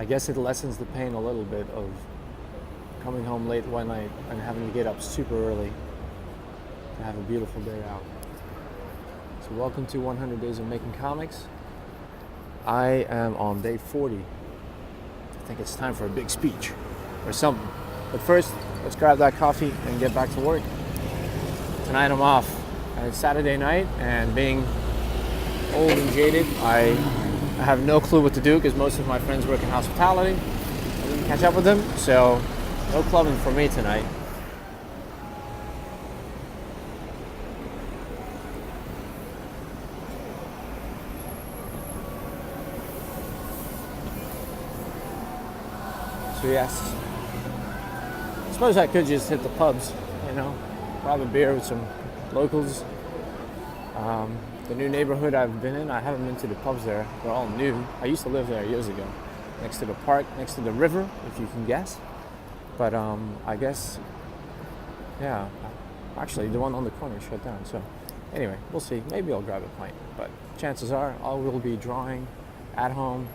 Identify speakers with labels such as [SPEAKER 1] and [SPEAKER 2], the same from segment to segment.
[SPEAKER 1] guess it lessens the pain a little bit of coming home late one night and having to get up super early to have a beautiful day out. So welcome to 100 Days of Making Comics. I am on day 40. I think it's time for a big speech or something. But first, let's grab that coffee and get back to work. Tonight I'm off. It's Saturday night, and being old and jaded, I have no clue what to do because most of my friends work in hospitality. I didn't catch up with them, so no clubbing for me tonight. So yes, I suppose I could just hit the pubs, grab a beer with some locals. The new neighborhood I've been in, I haven't been to the pubs there. They're all new. I used to live there years ago, next to the park, next to the river, if you can guess. But I guess, yeah, actually the one on the corner shut down. So anyway, we'll see. Maybe I'll grab a pint. But chances are I will be drawing at home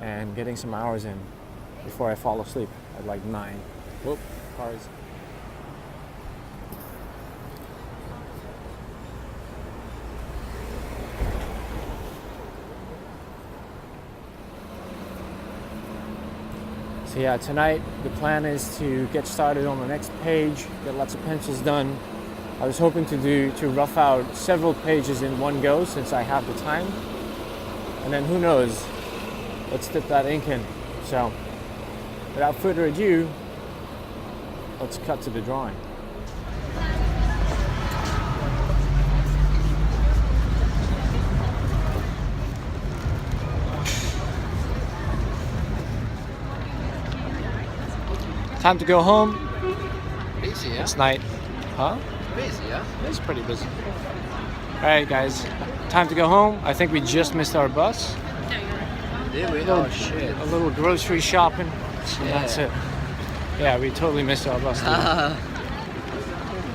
[SPEAKER 1] and getting some hours in before I fall asleep at like 9. Whoop, cars. So yeah, tonight the plan is to get started on the next page, get lots of pencils done. I was hoping to rough out several pages in one go since I have the time. And then who knows, let's dip that ink in. So without further ado, let's cut to the drawing. Time to go home.
[SPEAKER 2] Busy, yeah?
[SPEAKER 1] It's night. Huh?
[SPEAKER 2] Busy, yeah?
[SPEAKER 1] It's pretty busy. Alright guys, time to go home. I think we just missed our bus.
[SPEAKER 2] Did we? Oh shit.
[SPEAKER 1] A little grocery shopping. And that's it. Yeah, we totally missed our bus.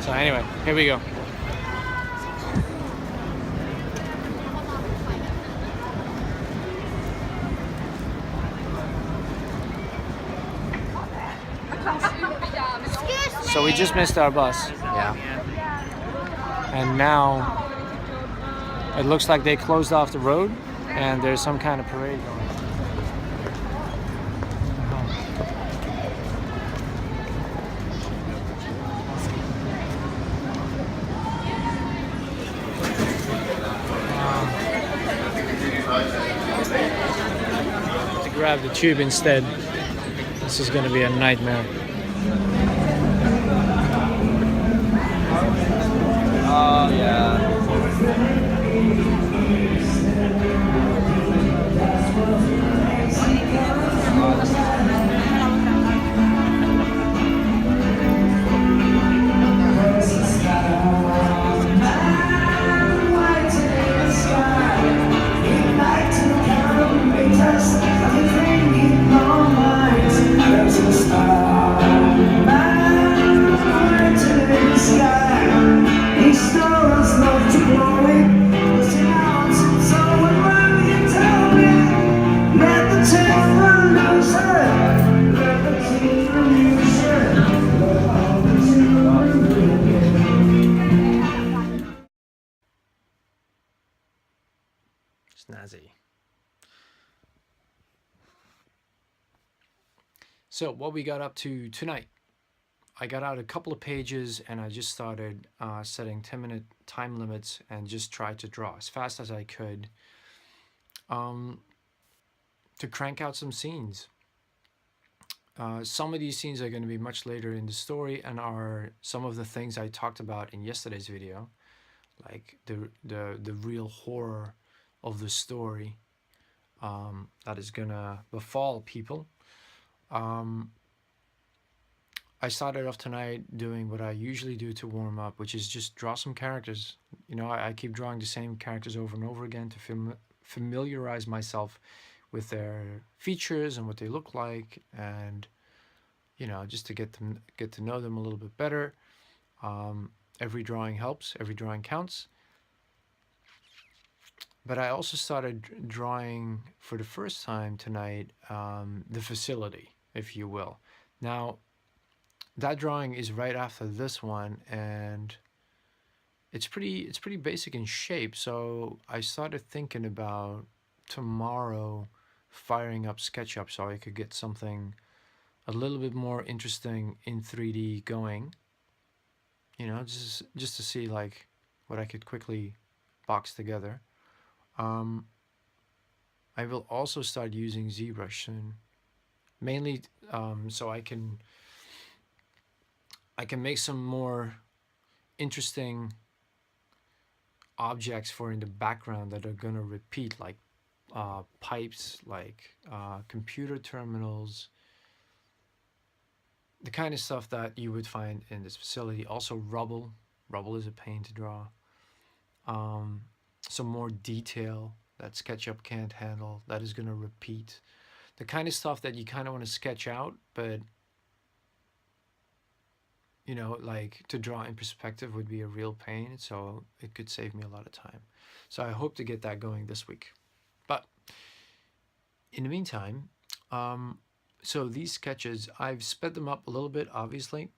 [SPEAKER 1] So anyway, here we go. So we just missed our bus.
[SPEAKER 2] Yeah.
[SPEAKER 1] And now it looks like they closed off the road and there's some kind of parade going on. To grab the tube instead. This is going to be a nightmare.
[SPEAKER 2] Oh yeah.
[SPEAKER 1] Snazzy. So what we got up to tonight, I got out a couple of pages and I just started setting 10-minute time limits and just tried to draw as fast as I could to crank out some scenes. Some of these scenes are going to be much later in the story and are some of the things I talked about in yesterday's video, like the real horror of the story that is gonna befall people. I started off tonight doing what I usually do to warm up, which is just draw some characters. I keep drawing the same characters over and over again to familiarize myself with their features and what they look like, and just to get to know them a little bit better. Every drawing helps, every drawing counts. But I also started drawing for the first time tonight the facility, if you will. Now, that drawing is right after this one, and it's pretty basic in shape. So I started thinking about tomorrow firing up SketchUp so I could get something a little bit more interesting in 3D going. You know, just to see like what I could quickly box together. I will also start using ZBrush soon, mainly so I can make some more interesting objects for in the background that are gonna repeat, like pipes, like computer terminals, the kind of stuff that you would find in this facility. Also rubble. Rubble is a pain to draw. Some more detail that SketchUp can't handle, that is gonna repeat. The kind of stuff that you kind of want to sketch out, but you know, like to draw in perspective would be a real pain, so it could save me a lot of time. So I hope to get that going this week. But in the meantime, so these sketches, I've sped them up a little bit, obviously.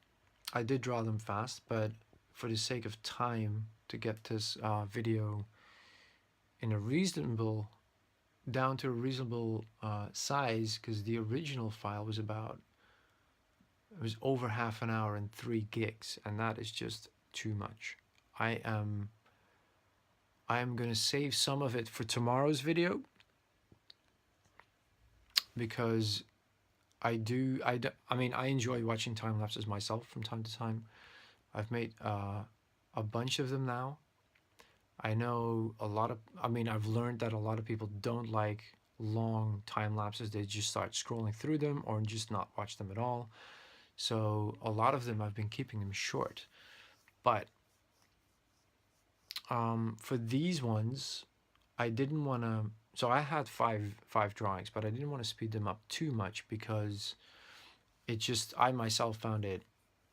[SPEAKER 1] I did draw them fast, but for the sake of time to get this video in a reasonable, down to a reasonable size, because the original file was about, it was over half an hour and 3 gigs, and that is just too much. I am gonna save some of it for tomorrow's video, because I mean, I enjoy watching time lapses myself from time to time. I've made a bunch of them now. I know a lot of, I mean, I've learned that a lot of people don't like long time lapses. They just start scrolling through them or just not watch them at all. So a lot of them I've been keeping them short. But for these ones, I didn't want to, so I had five drawings, but I didn't want to speed them up too much because it just, I myself found it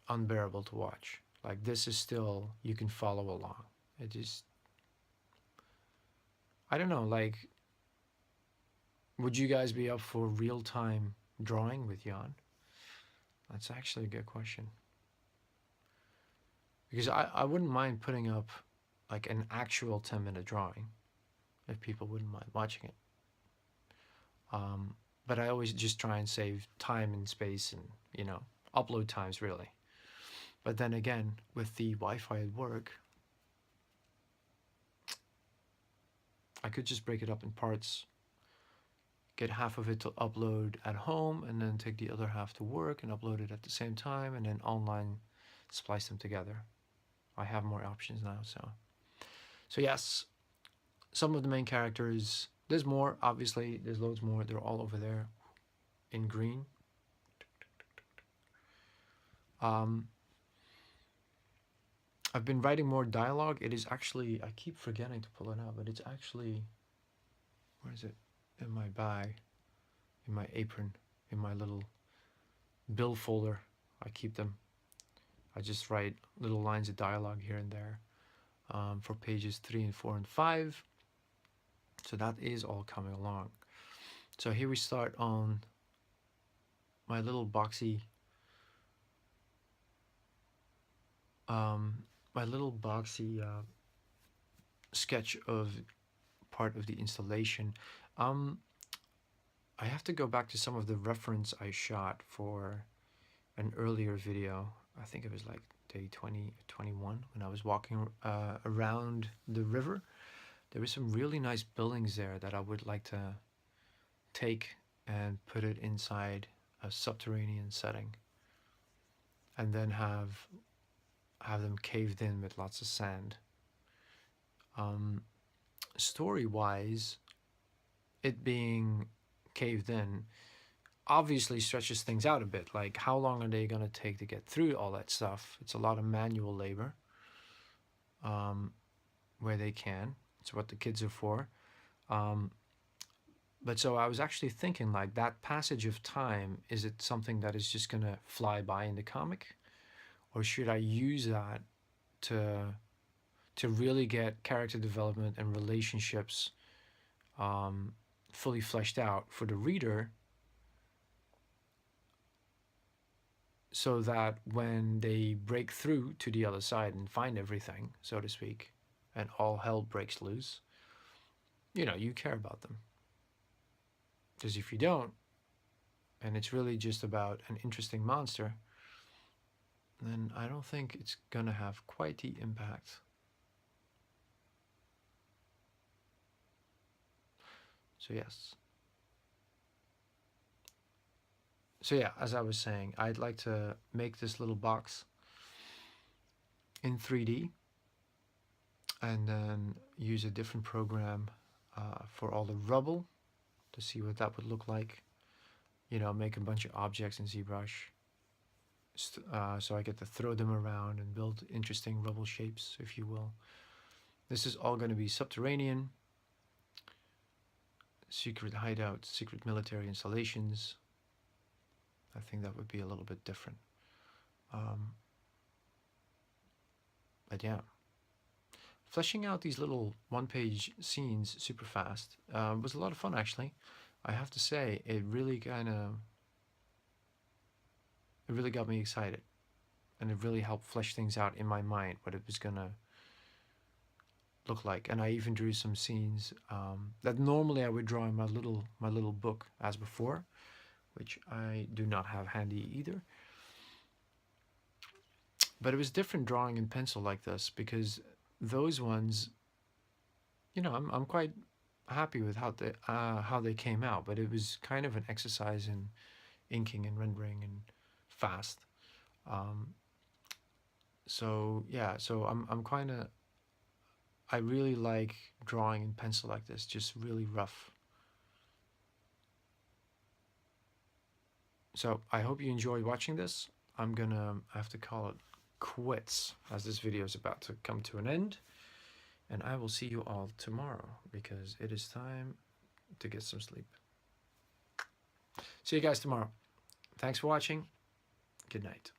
[SPEAKER 1] unbearable to watch. Like, this is still, you can follow along. It just, I don't know, like, would you guys be up for real-time drawing with Jan? That's actually a good question. Because I wouldn't mind putting up like an actual 10-minute drawing if people wouldn't mind watching it. But I always just try and save time and space and, you know, upload times really. But then again, with the Wi-Fi at work, I could just break it up in parts, get half of it to upload at home, and then take the other half to work and upload it at the same time, and then online splice them together. I have more options now, so yes, some of the main characters, there's more, obviously, there's loads more, they're all over there in green. I've been writing more dialogue. It is actually, I keep forgetting to pull it out, but it's actually, where is it? In my bag, in my apron, in my little bill folder. I keep them. I just write little lines of dialogue here and there for pages 3 and 4 and 5. So that is all coming along. So here we start on my little boxy sketch of part of the installation. I have to go back to some of the reference I shot for an earlier video. I think it was like day 20, 21, when I was walking around the river. There were some really nice buildings there that I would like to take and put it inside a subterranean setting, and then have them caved in with lots of sand. Story-wise, it being caved in obviously stretches things out a bit. Like, how long are they going to take to get through all that stuff? It's a lot of manual labor where they can. It's what the kids are for. But so I was actually thinking, like, that passage of time, is it something that is just going to fly by in the comic? Or should I use that to really get character development and relationships fully fleshed out for the reader, so that when they break through to the other side and find everything, so to speak, and all hell breaks loose, you know, you care about them. Because if you don't, and it's really just about an interesting monster, then I don't think it's gonna have quite the impact. So yes. So yeah, as I was saying, I'd like to make this little box in 3D and then use a different program for all the rubble to see what that would look like. You know, make a bunch of objects in ZBrush, so I get to throw them around and build interesting rubble shapes, if you will. This is all going to be subterranean, secret hideout, secret military installations. I think that would be a little bit different. But yeah, fleshing out these little one-page scenes super fast was a lot of fun, actually. I have to say, it really got me excited, and it really helped flesh things out in my mind, what it was gonna look like. And I even drew some scenes that normally I would draw in my little book as before, which I do not have handy either. But it was different drawing in pencil like this, because those ones, you know, I'm quite happy with how they came out. But it was kind of an exercise in inking and rendering and fast. So yeah, so I'm kind of, I really like drawing in pencil like this, just really rough. So I hope you enjoyed watching this. I'm gonna have to call it quits, as this video is about to come to an end, and I will see you all tomorrow, because it is time to get some sleep. See you guys tomorrow. Thanks for watching. Good night.